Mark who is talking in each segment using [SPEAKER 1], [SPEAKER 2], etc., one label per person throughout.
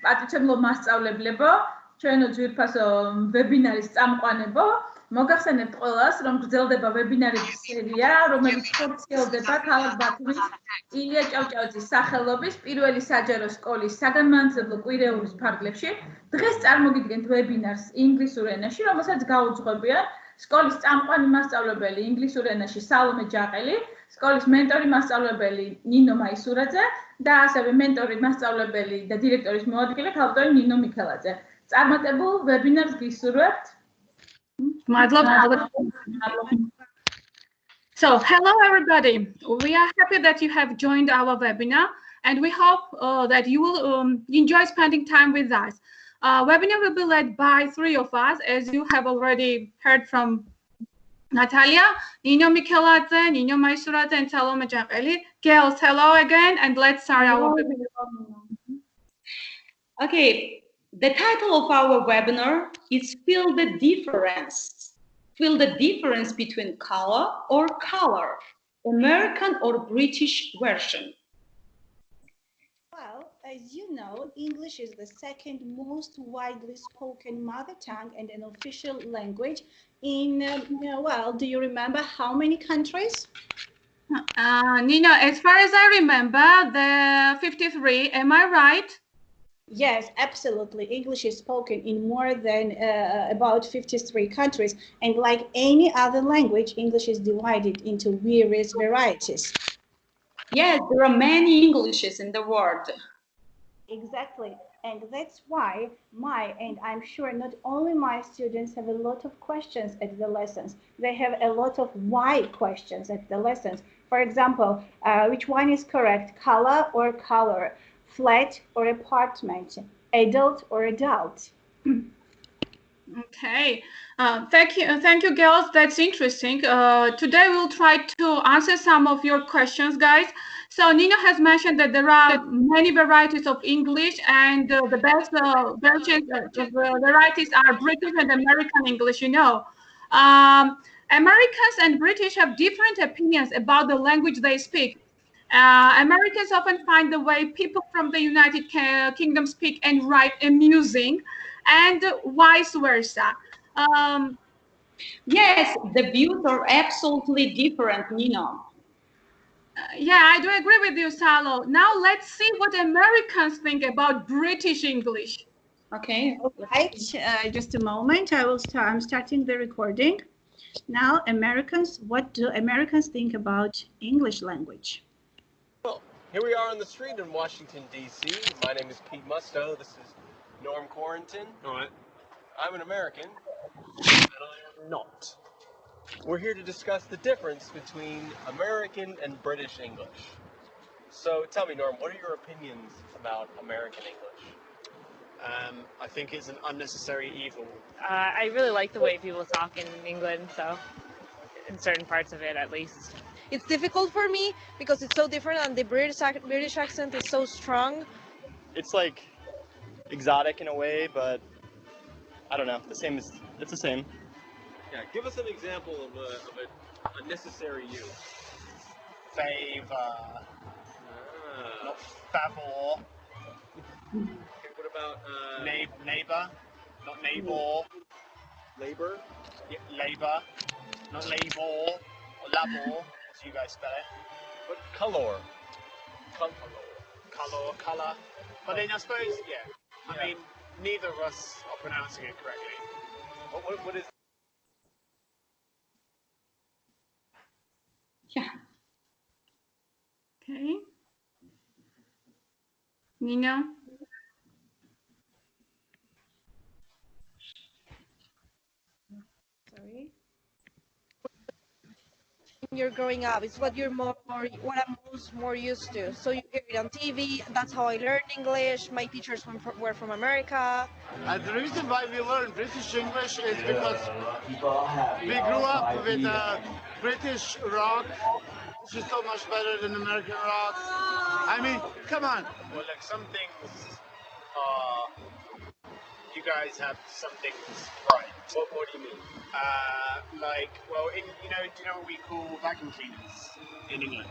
[SPEAKER 1] პატივცემლო მასწავლებლებო, ჩვენო ძვირფასო ვებინარის წამყვანებო, მოგახსენებთ ყველას, რომ გრძელდება ვებინარების სერია, რომელიც ხორციელდება ქალაქ ბათუმის ილია ჭავჭავაძის სახელობის პირველი საჯარო სკოლის საგანმანათლებლო კვირეულის ფარგლებში. დღეს წარმოგიდგენთ ვებინარს ინგლისურ ენაში, რომელსაც გაუძღვებიან სკოლის წამყვანი მასწავლებელი ინგლისურ ენაში სალომე ჯაყელი, სკოლის მენტორი მასწავლებელი ნინო მაისურაძე და ასევე მენტორი მასწავლებელი და დირექტორის მოადგილე ქალბატონი ნინო მიქელაძე. წარმატებულ ვებინარს გისურვებთ.
[SPEAKER 2] So, hello everybody. We are happy that you have joined our webinar and we hope that you will enjoy spending time with us. Webinar will be led by three of us, as you have already heard from Natalia, Nino Mikeladze, Nino Maisuradze, and Salome Jaqeli. Girls, hello again, and let's start our webinar.
[SPEAKER 3] Okay, the title of our webinar is Feel the Difference. Feel the difference between color or color, American or British version.
[SPEAKER 4] Well, as you know, English is the second most widely spoken mother tongue and an official language in, well, do you remember how many countries?
[SPEAKER 2] Nino, as far as I remember, the 53, am I right?
[SPEAKER 4] Yes, absolutely. English is spoken in more than about 53 countries. And like any other language, English is divided into various varieties.
[SPEAKER 3] Yes, there are many Englishes in the world.
[SPEAKER 4] Exactly. And that's why and I'm sure not only my students have a lot of questions at the lessons. They have a lot of why questions at the lessons. For example, which one is correct, color or color? Flat or apartment, adult or adult.
[SPEAKER 2] Okay, thank you girls, that's interesting. Today we'll try to answer some of your questions, guys. So Nino has mentioned that there are many varieties of English and the best varieties are British and American English, you know. Americans and British have different opinions about the language they speak. Americans often find the way people from the United Kingdom speak and write amusing, and vice versa.
[SPEAKER 3] Yes, the views are absolutely different, Nino.
[SPEAKER 2] Yeah, I do agree with you, Salo. Now let's see what Americans think about British English.
[SPEAKER 3] Okay.
[SPEAKER 4] All right, just a moment. I'm starting the recording. Now, Americans, what do Americans think about English language?
[SPEAKER 5] Well, here we are on the street in Washington, D.C. My name is Pete Musto. This is Norm Quarantin. All right. I'm an American, and I am not. We're here to discuss the difference between American and British English. So tell me, Norm, what are your opinions about American English?
[SPEAKER 6] I think it's an unnecessary evil.
[SPEAKER 7] I really like the way people talk in England, so in certain parts of it at least.
[SPEAKER 8] It's difficult for me because it's so different and the British accent is so strong.
[SPEAKER 6] It's like exotic in a way, but I don't know. It's the same.
[SPEAKER 5] Yeah, give us an example of a necessary use.
[SPEAKER 6] Favor. Not favor.
[SPEAKER 5] Okay, what about
[SPEAKER 6] Neighbor. Not neighbor.
[SPEAKER 5] labor?
[SPEAKER 6] Yeah, labor. Not labor. Or labor, as you guys spell it.
[SPEAKER 5] What color?
[SPEAKER 6] Color. But then I suppose, yeah. I mean, neither of us are pronouncing it correctly.
[SPEAKER 5] What is?
[SPEAKER 3] Yeah.
[SPEAKER 2] Okay. Nino?
[SPEAKER 4] Sorry.
[SPEAKER 8] You're growing up, it's what you're what I'm more used to. So you hear it on TV. That's how I learned English. My teachers were from America.
[SPEAKER 9] The reason why we learn British English is because we grew up with British rock, which is so much better than American rock. I mean, come on.
[SPEAKER 6] Well, like some things, you guys have some things right.
[SPEAKER 5] What do you mean?
[SPEAKER 6] Like, well, do you know what we call vacuum cleaners in England?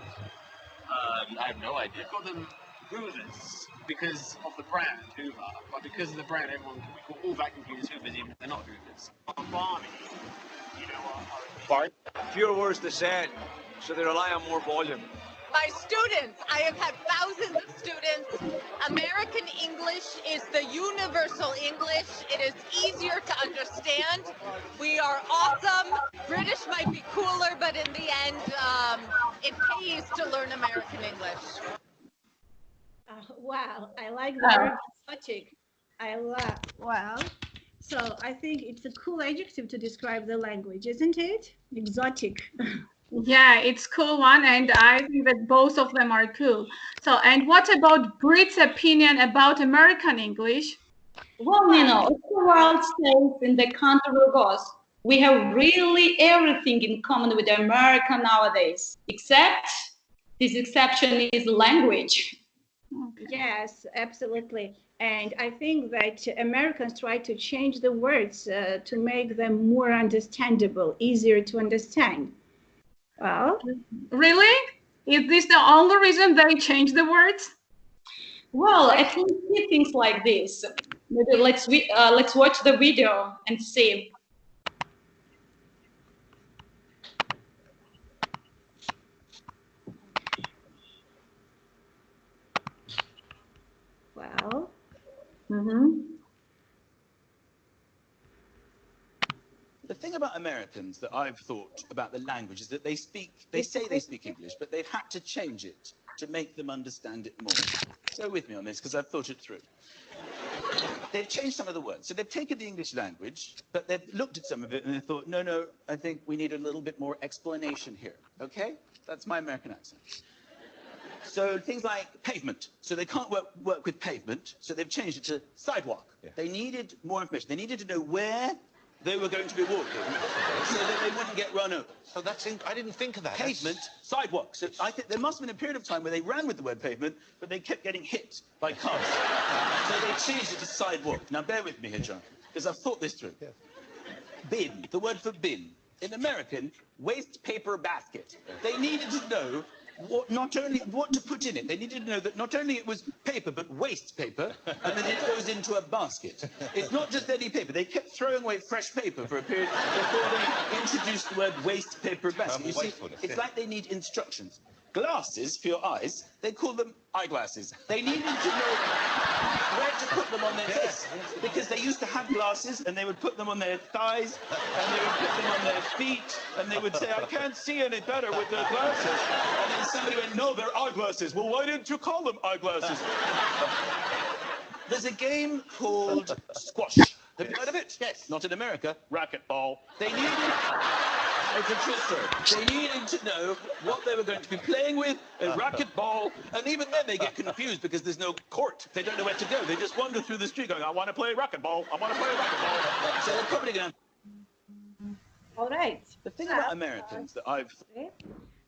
[SPEAKER 5] I have no idea.
[SPEAKER 6] We call them
[SPEAKER 10] Hoovers because of the brand Hoover, but because of the brand, everyone we call all vacuum cleaners Hoovers, even if they're not Hoovers. Barney, you know what?
[SPEAKER 11] Fewer words to say, so they rely on more volume.
[SPEAKER 12] My students, I have had thousands of students. American English is the universal English. It is easier to understand. We are awesome. British might be cooler, but in the end, it pays to learn American English.
[SPEAKER 4] Wow, I like the word exotic. Wow. So I think it's a cool adjective to describe the language, isn't it? Exotic.
[SPEAKER 2] Yeah, it's cool one, and I think that both of them are cool. So, and what about Brit's opinion about American English?
[SPEAKER 3] Well, Nino, as the world stays in the country we goes, we have really everything in common with America nowadays, except this exception is language.
[SPEAKER 4] Yes, absolutely. And I think that Americans try to change the words to make them more understandable, easier to understand. Well,
[SPEAKER 2] really? Is this the only reason they change the words?
[SPEAKER 3] Well, I think things like this. Maybe let's watch the video and see.
[SPEAKER 4] Well.
[SPEAKER 13] The thing about Americans that I've thought about the language is that they say they speak English, but they've had to change it to make them understand it more. Go with me on this, because I've thought it through. They've changed some of the words. So they've taken the English language, but they've looked at some of it and they thought, no, I think we need a little bit more explanation here. Okay? That's my American accent. So things like pavement. So they can't work with pavement, so they've changed it to sidewalk. Yeah. They needed more information. They needed to know where they were going to be walking so that they wouldn't get run over.
[SPEAKER 11] So I didn't think of that.
[SPEAKER 13] Pavement, sidewalk. So I think there must have been a period of time where they ran with the word pavement, but they kept getting hit by cars. So they changed it to sidewalk. Now bear with me here, John, because I've thought this through. Yeah. Bin, the word for bin. In American, waste paper basket. They needed to know not only what to put in it, they needed to know that not only it was paper, but waste paper, and then it goes into a basket. It's not just any paper. They kept throwing away fresh paper for a period before they introduced the word waste paper basket. You see, it's like they need instructions. Glasses for your eyes, they call them eyeglasses. They needed to know where to put them on their face, because they used to have glasses and they would put them on their thighs and they would put them on their feet and they would say, I can't see any better with the glasses. And then somebody went, no, they're eyeglasses. Well, why didn't you call them eyeglasses? There's a game called squash. Have you heard of it? Yes. Not in America. Racquetball. They needed... It's a true story. They needed to know what they were going to be playing with, a racquetball, and even then they get confused because there's no court. They don't know where to go. They just wander through the street going, I want to play racquetball. I want to play racquetball. So they're probably going to...
[SPEAKER 4] All right.
[SPEAKER 13] The thing about Americans that I've...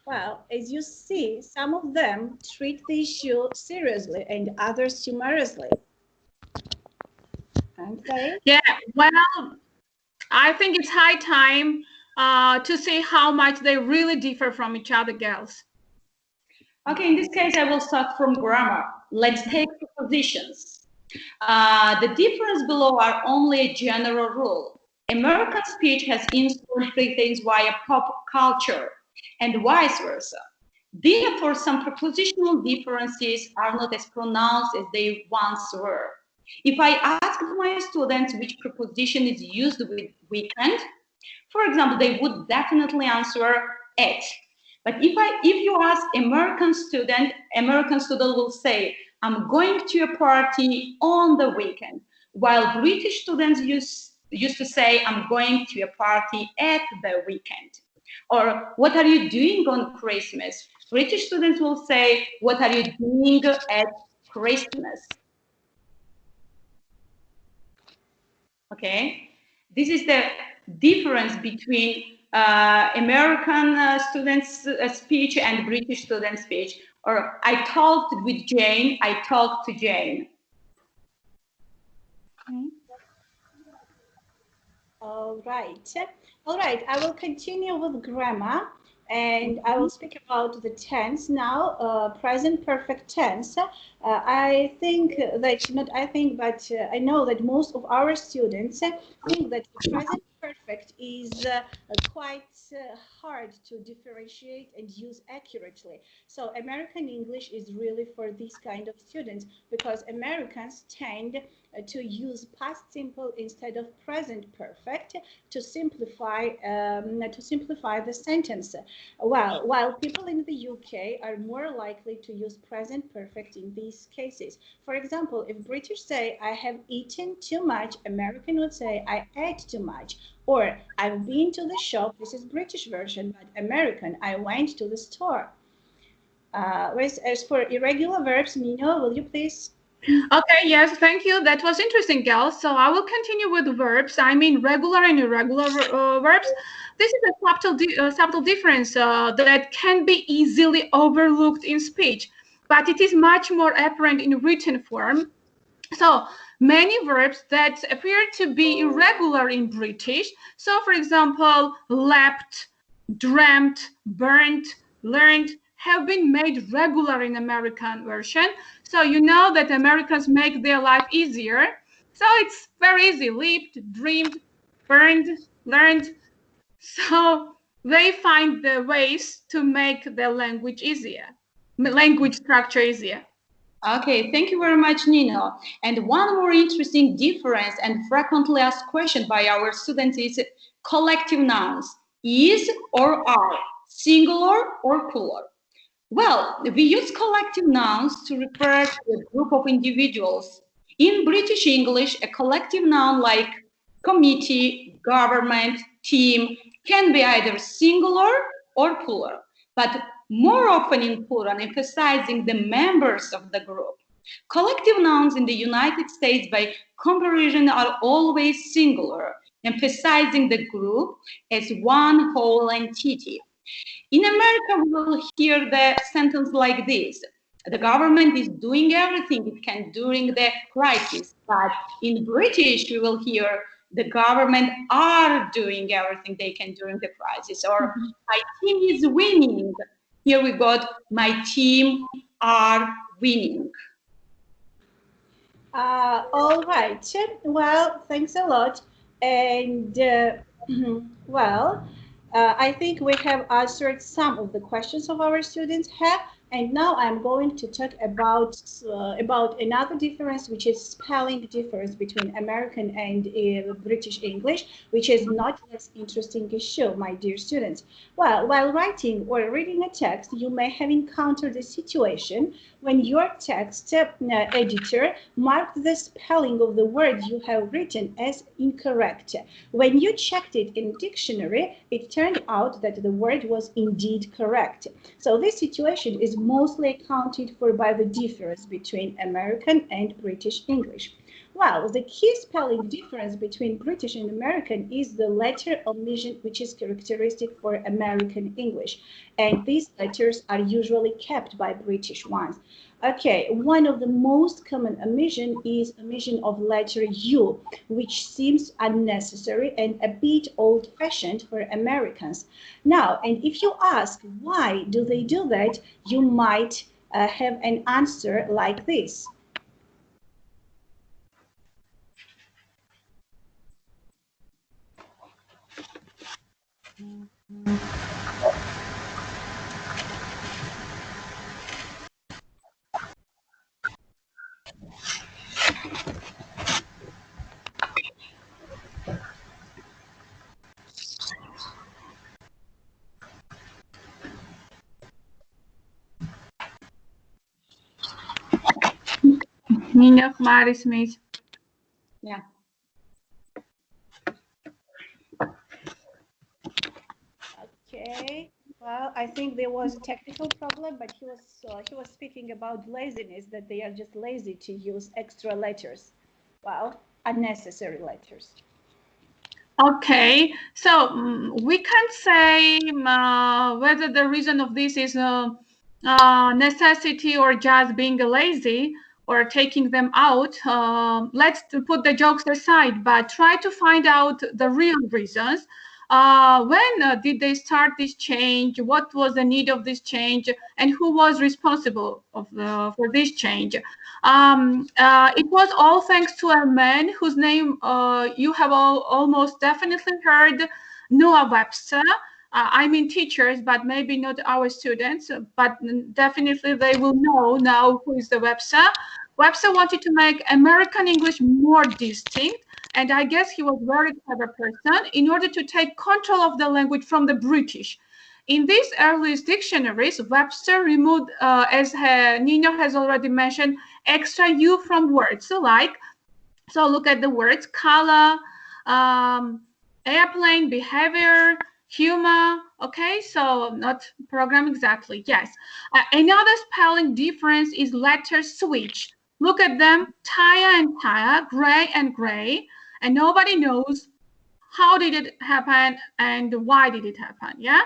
[SPEAKER 4] Well, as you see, some of them treat the issue seriously and others humorously. Aren't they?
[SPEAKER 2] Yeah, well, I think it's high time to see how much they really differ from each other, girls.
[SPEAKER 3] Okay, in this case, I will start from grammar. Let's take prepositions. The difference below are only a general rule. American speech has influenced things via pop culture and vice versa. Therefore, some prepositional differences are not as pronounced as they once were. If I asked my students which preposition is used with weekend, for example, they would definitely answer at. But if you ask American student will say, I'm going to a party on the weekend, while British students used to say, I'm going to a party at the weekend. Or, what are you doing on Christmas? British students will say, what are you doing at Christmas? Okay, this is the difference between American students' speech and British students' speech. Or, I talked with Jane, I talked to Jane.
[SPEAKER 4] Okay. All right, I will continue with grammar. And I will speak about the tense now, present perfect tense. I think that, not I think, but I know that most of our students think that the present perfect is quite hard to differentiate and use accurately. So American English is really for these kind of students, because Americans tend to use past simple instead of present perfect to simplify the sentence. While people in the UK are more likely to use present perfect in these cases. For example, if British say I have eaten too much, American would say I ate too much. Or I've been to the shop, this is British version, but American, I went to the store. As for irregular verbs, Nino, will you please?
[SPEAKER 2] Okay, yes, thank you. That was interesting, girls. So I will continue with verbs. I mean regular and irregular verbs. This is a subtle difference that can be easily overlooked in speech, but it is much more apparent in written form. So many verbs that appear to be irregular in British. So for example, leapt, dreamt, burnt, learned, have been made regular in American version. So you know that Americans make their life easier. So it's very easy, leaped, dreamed, burned, learned. So they find the ways to make the language easier, language structure easier.
[SPEAKER 3] Okay, thank you very much, Nino. And one more interesting difference and frequently asked question by our students is collective nouns, is or are, singular or plural. Well, we use collective nouns to refer to a group of individuals. In British English, a collective noun like committee, government, team can be either singular or plural, but more often in plural, emphasizing the members of the group. Collective nouns in the United States, by comparison, are always singular, emphasizing the group as one whole entity. In America, we will hear the sentence like this: the government is doing everything it can during the crisis. But in British, we will hear the government are doing everything they can during the crisis. Or my team is winning. Here we got my team are winning.
[SPEAKER 4] All right. Well, thanks a lot. And well, I think we have answered some of the questions of our students have. And now I'm going to talk about another difference, which is spelling difference between American and British English, which is not less interesting issue, my dear students. Well, while writing or reading a text, you may have encountered a situation when your text editor marked the spelling of the word you have written as incorrect. When you checked it in dictionary, it turned out that the word was indeed correct. So this situation is mostly accounted for by the difference between American and British English. Well, the key spelling difference between British and American is the letter omission, which is characteristic for American English. And these letters are usually kept by British ones. Okay, one of the most common omission is omission of letter U, which seems unnecessary and a bit old-fashioned for Americans. Now, and if you ask why do they do that, you might have an answer like this.
[SPEAKER 2] Nino, Maris, Miss.
[SPEAKER 3] Yeah.
[SPEAKER 4] Okay. Well, I think there was a technical problem, but he was speaking about laziness, that they are just lazy to use extra letters. Well, unnecessary letters.
[SPEAKER 2] Okay, so we can't say whether the reason of this is necessity or just being lazy or taking them out. Let's put the jokes aside, but try to find out the real reasons. When did they start this change? What was the need of this change? And who was responsible for this change? It was all thanks to a man whose name you have almost definitely heard, Noah Webster. I mean teachers, but maybe not our students, but definitely they will know now who is the Webster. Webster wanted to make American English more distinct, and I guess he was a very clever person in order to take control of the language from the British. In these earliest dictionaries, Webster removed, as Nino has already mentioned, extra U from words. So look at the words color, airplane, behavior, humor. Okay, so not program exactly. Yes. Another spelling difference is letter switch. Look at them, tire and tire, gray and gray, and nobody knows how did it happen and why did it happen. Yeah,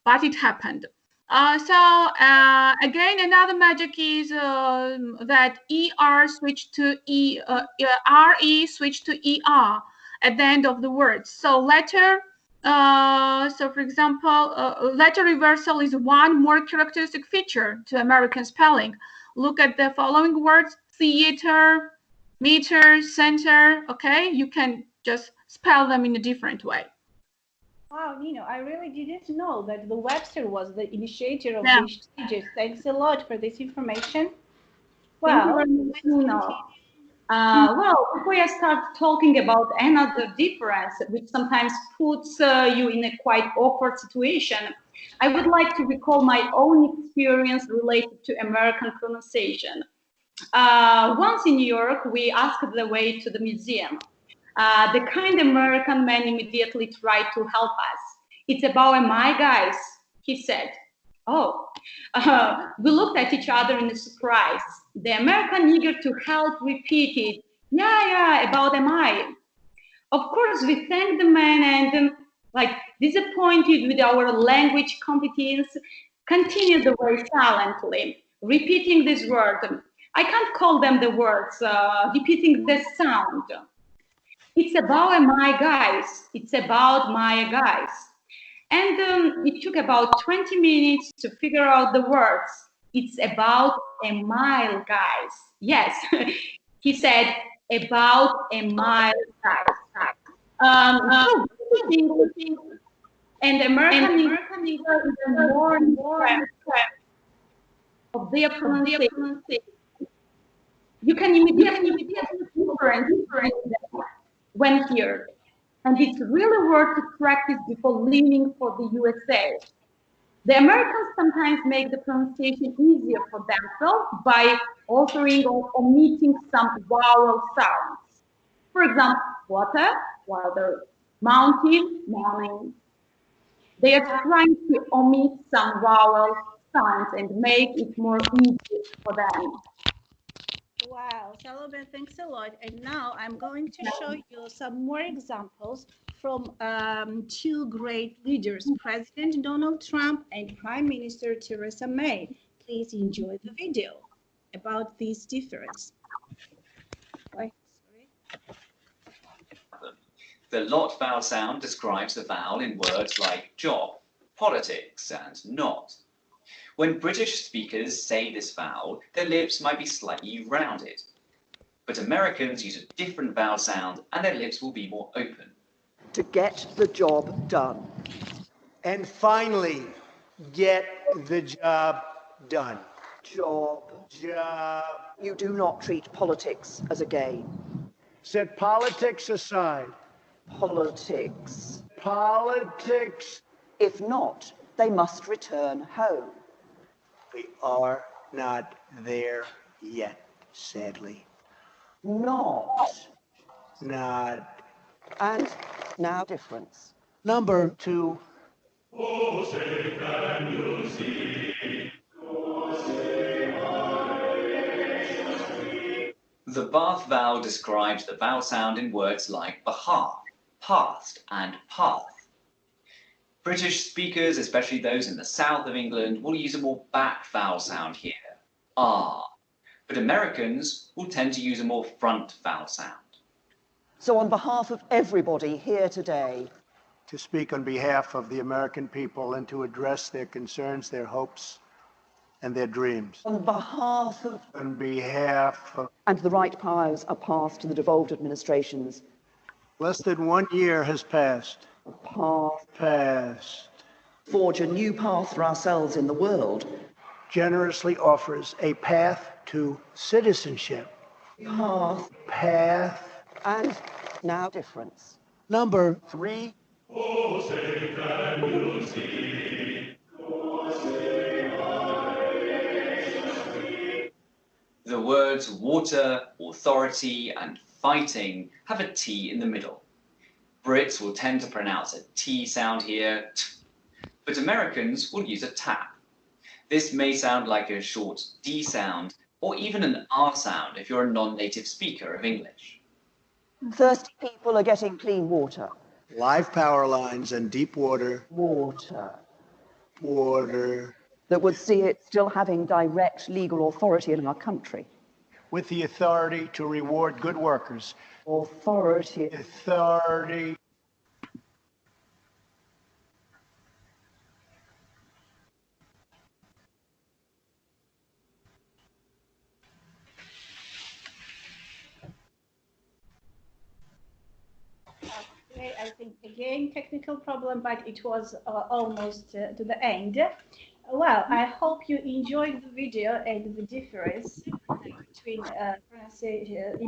[SPEAKER 2] but it happened. Again, another magic is that ER switched to RE switched to ER at the end of the word. So letter, for example, letter reversal is one more characteristic feature to American spelling. Look at the following words: theater, meter, center. Okay, you can just spell them in a different way.
[SPEAKER 4] Wow, Nino, I really didn't know that the Webster was the initiator of these changes. Thanks a lot for this information.
[SPEAKER 3] Well, before I start talking about another difference, which sometimes puts you in a quite awkward situation, I would like to recall my own experience related to American pronunciation. Once in New York, we asked the way to the museum. The kind American man immediately tried to help us. It's about my guys, he said. Oh, we looked at each other in surprise. The American, eager to help, repeated, yeah, about MI. Of course, we thanked the man and, disappointed with our language competence, continued the way silently, repeating this word. I can't call them the words, repeating the sound. It's about my guys. It's about my guys. And it took about 20 minutes to figure out the words. It's about a mile, guys. Yes, he said, about a mile, guys. And American English is more and more of their pronunciation. You can immediately different when here. And it's really worth to practice before leaving for the USA. The Americans sometimes make the pronunciation easier for themselves by altering or omitting some vowel sounds. For example, water, mountain, morning. They are trying to omit some vowel sounds and make it more easy for them.
[SPEAKER 4] Wow, Salobe, thanks a lot. And now I'm going to show you some more examples from two great leaders, President Donald Trump and Prime Minister Theresa May. Please enjoy the video about this difference.
[SPEAKER 14] The lot vowel sound describes the vowel in words like job, politics, and not. When British speakers say this vowel, their lips might be slightly rounded. But Americans use a different vowel sound and their lips will be more open.
[SPEAKER 15] To get the job done.
[SPEAKER 16] And finally, get the job done.
[SPEAKER 15] Job. You do not treat politics as a game.
[SPEAKER 16] Set politics aside.
[SPEAKER 15] Politics.
[SPEAKER 16] If
[SPEAKER 15] not, they must return home.
[SPEAKER 16] We are not there yet, sadly.
[SPEAKER 15] Not. And now difference.
[SPEAKER 16] Number 2.
[SPEAKER 14] Oh, say can you see? Oh, say the Bath vowel describes the vowel sound in words like behalf, past, and path. British speakers, especially those in the south of England, will use a more back vowel sound here, ah. But Americans will tend to use a more front vowel sound.
[SPEAKER 15] So on behalf of everybody here today,
[SPEAKER 16] to speak on behalf of the American people and to address their concerns, their hopes, and their dreams.
[SPEAKER 15] On behalf of...
[SPEAKER 16] On behalf of...
[SPEAKER 15] And the right powers are passed to the devolved administrations.
[SPEAKER 16] Less than 1 year has passed. Passed.
[SPEAKER 15] Forge a new path for ourselves in the world.
[SPEAKER 16] Generously offers a path to citizenship. Path.
[SPEAKER 15] And now difference.
[SPEAKER 16] Number 3.
[SPEAKER 14] The words water, authority, and fighting have a T in the middle. Brits will tend to pronounce a T sound here, t, but Americans will use a tap. This may sound like a short D sound, or even an R sound if you're a non-native speaker of English.
[SPEAKER 15] Thirsty people are getting clean water.
[SPEAKER 16] Live power lines and deep water.
[SPEAKER 15] Water.
[SPEAKER 16] That
[SPEAKER 15] would see it still having direct legal authority in our country.
[SPEAKER 16] With the authority to reward good workers.
[SPEAKER 15] Authority.
[SPEAKER 4] I think again technical problem, but it was almost to the end. Well, I hope you enjoyed the video and the difference between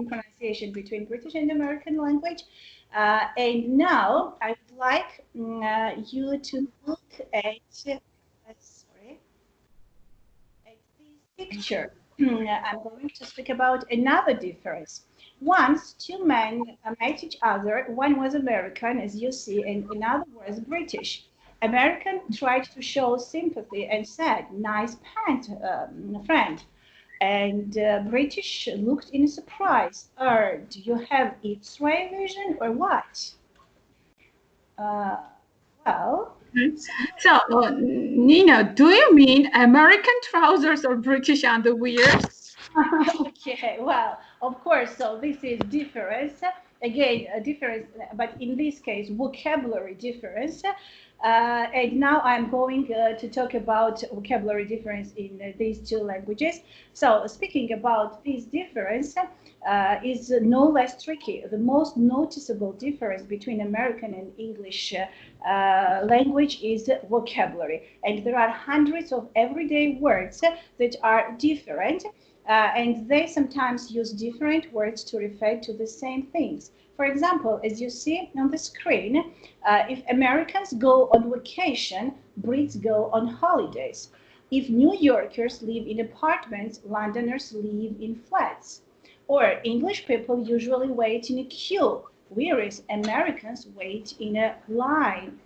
[SPEAKER 4] pronunciation between British and American language. And now I would like you to look at this picture. I'm going to speak about another difference. Once two men met each other. One was American, as you see, and another was British. American tried to show sympathy and said, "Nice pant, friend." And British looked in surprise. Do you have X-ray vision or what? Well.
[SPEAKER 2] So, Nino, do you mean American trousers or British underwear?
[SPEAKER 4] Okay, well, of course, so this is difference. Again, a difference, but in this case, vocabulary difference. And now I'm going to talk about vocabulary difference in these two languages. So speaking about this difference is no less tricky. The most noticeable difference between American and English language is vocabulary. And there are hundreds of everyday words that are different. And they sometimes use different words to refer to the same things. For example, as you see on the screen, if Americans go on vacation, Brits go on holidays. If New Yorkers live in apartments, Londoners live in flats. Or English people usually wait in a queue, whereas Americans wait in a line.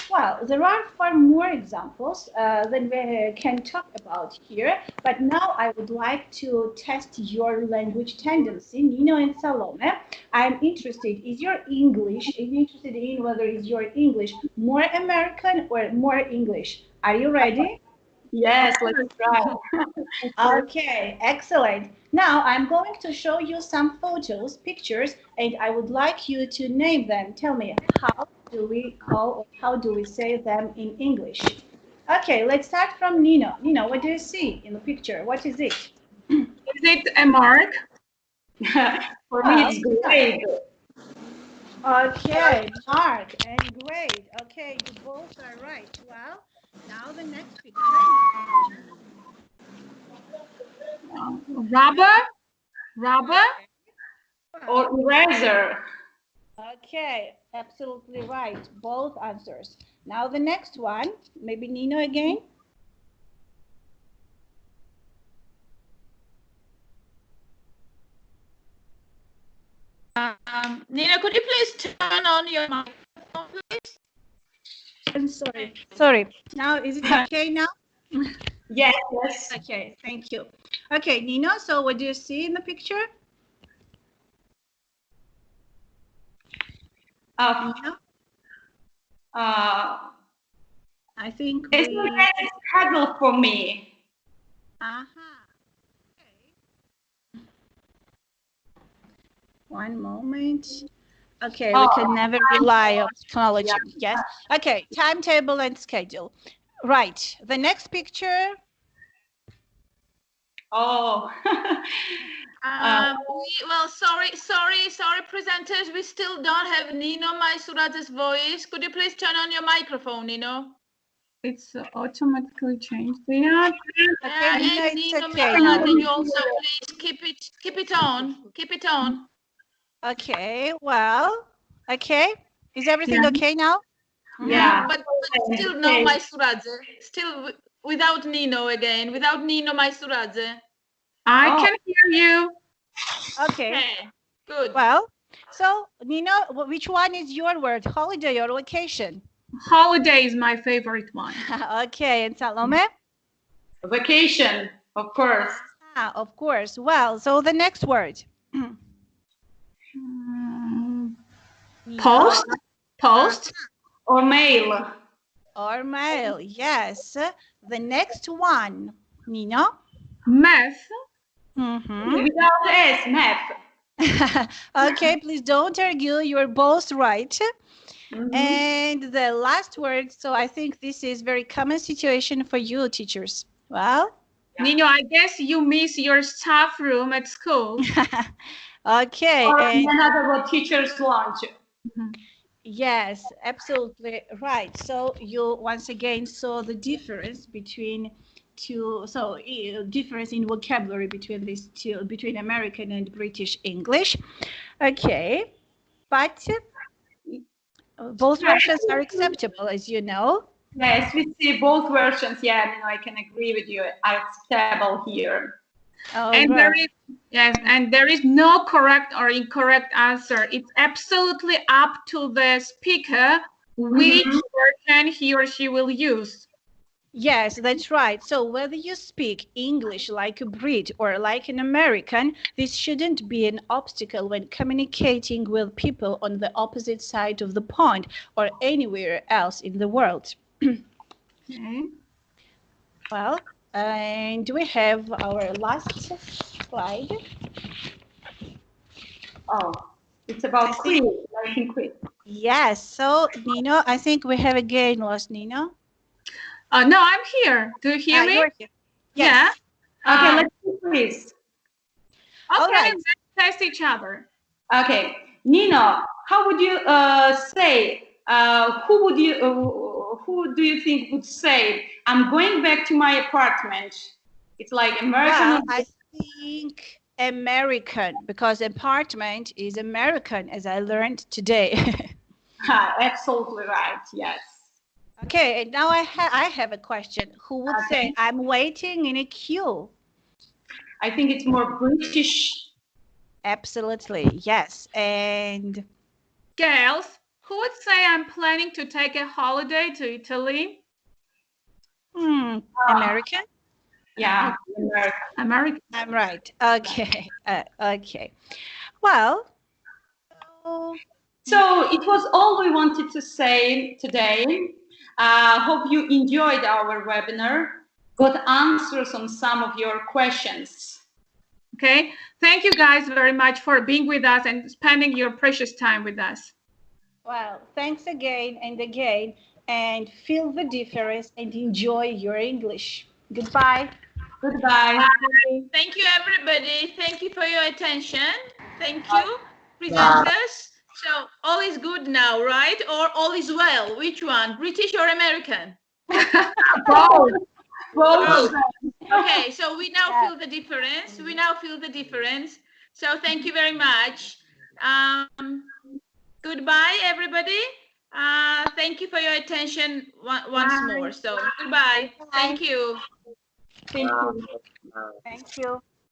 [SPEAKER 4] Well, there are far more examples than we can talk about here, but now I would like to test your language tendency, Nino and Salome. I'm interested, are you interested in whether is your English more American or more English? Are you ready?
[SPEAKER 2] Yes, let's try.
[SPEAKER 4] Okay, excellent. Now I'm going to show you some photos, pictures, and I would like you to name them. Tell me, how do we call or how do we say them in English? Okay, let's start from Nino. Nino, what do you see in the picture? What is it?
[SPEAKER 2] Is it a mark?
[SPEAKER 3] For me, it's grade.
[SPEAKER 4] Okay, mark and grade. Okay, you both are right. Well, now the next picture.
[SPEAKER 2] Rubber,
[SPEAKER 3] or eraser.
[SPEAKER 4] Okay, absolutely right. Both answers. Now the next one, maybe Nino again.
[SPEAKER 1] Nino, could you please turn on your microphone, please?
[SPEAKER 4] I'm sorry. Sorry. Now, is it okay now?
[SPEAKER 3] Yes.
[SPEAKER 4] Okay, thank you. Okay, Nino, so what do you see in the picture? I think
[SPEAKER 3] it's a paddle for me.
[SPEAKER 4] Okay. One moment. Okay, we can never rely on technology. Yes. Okay, timetable and schedule. Right. The next picture.
[SPEAKER 3] Oh.
[SPEAKER 2] Well, sorry, presenters. We still don't have Nino Maisuradzi's voice. Could you please turn on your microphone, Nino? It's automatically changed. Yeah.
[SPEAKER 4] Okay, Nino, it's
[SPEAKER 2] Nino
[SPEAKER 4] okay.
[SPEAKER 2] Maisuradzi's, you also please keep it on.
[SPEAKER 4] Okay. Well. Okay. Is everything okay now?
[SPEAKER 2] Yeah. But still no Maisuradze. Still without Nino again. Without Nino Maisuradze. I can hear you.
[SPEAKER 4] Okay.
[SPEAKER 2] Good.
[SPEAKER 4] Well, so Nino, which one is your word? Holiday or vacation?
[SPEAKER 2] Holiday is my favorite one.
[SPEAKER 4] Okay, and Salome?
[SPEAKER 3] Vacation, of course.
[SPEAKER 4] Of course. Well, so the next word.
[SPEAKER 2] Post
[SPEAKER 3] or mail.
[SPEAKER 4] Or mail, yes. The next one, Nino?
[SPEAKER 2] Math.
[SPEAKER 3] Without S, math.
[SPEAKER 4] Okay, please don't argue. You're both right. And the last word, so I think this is very common situation for you teachers. Well,
[SPEAKER 2] Nino, I guess you miss your staff room at school.
[SPEAKER 4] Okay.
[SPEAKER 3] Or
[SPEAKER 4] And
[SPEAKER 3] another word, teacher's lunch.
[SPEAKER 4] yes, absolutely right. So you once again saw the difference between difference in vocabulary between these two, between American and British English. Okay, but both versions are acceptable, as you know.
[SPEAKER 3] Yes, we see both versions. Yeah, Nino, I can agree with you. Are acceptable here.
[SPEAKER 2] And there is no correct or incorrect answer. It's absolutely up to the speaker which version he or she will use.
[SPEAKER 4] Yes, that's right. So whether you speak English like a Brit or like an American, this shouldn't be an obstacle when communicating with people on the opposite side of the pond or anywhere else in the world.
[SPEAKER 2] Okay.
[SPEAKER 4] Well, and we have our last slide.
[SPEAKER 3] Oh, it's about quiz, writing quiz.
[SPEAKER 4] Yes, so Nino, I think we have again lost Nino.
[SPEAKER 2] No, I'm here. Do you hear me?
[SPEAKER 4] You're here. Yes.
[SPEAKER 3] Yeah. Okay, let's do quiz.
[SPEAKER 2] Okay, let's test each other.
[SPEAKER 3] Okay, Nino, how would you say? Who do you think would say, "I'm going back to my apartment"? It's like American.
[SPEAKER 4] Well, I think American, because apartment is American, as I learned today.
[SPEAKER 3] Absolutely right. Yes.
[SPEAKER 4] Okay, and now I have a question. Who would say, "I'm waiting in a queue"?
[SPEAKER 3] I think it's more British.
[SPEAKER 4] Absolutely, yes. And
[SPEAKER 2] girls, who would say, "I'm planning to take a holiday to Italy"?
[SPEAKER 4] American?
[SPEAKER 3] Yeah,
[SPEAKER 2] American.
[SPEAKER 4] I'm right. Okay. Okay. Well.
[SPEAKER 3] So it was all we wanted to say today. Hope you enjoyed our webinar, got answers on some of your questions.
[SPEAKER 2] Okay. Thank you guys very much for being with us and spending your precious time with us.
[SPEAKER 4] Well, thanks again and again, and feel the difference and enjoy your English. Goodbye.
[SPEAKER 3] Goodbye.
[SPEAKER 2] Bye. Thank you, everybody. Thank you for your attention. Thank you, presenters. So all is good now, right? Or all is well? Which one, British or American?
[SPEAKER 3] Both. Both.
[SPEAKER 2] Okay, so we now feel the difference. We now feel the difference. So thank you very much. Goodbye, everybody. Thank you for your attention once more. So goodbye. Thank you.
[SPEAKER 3] Thank you.
[SPEAKER 4] Thank you.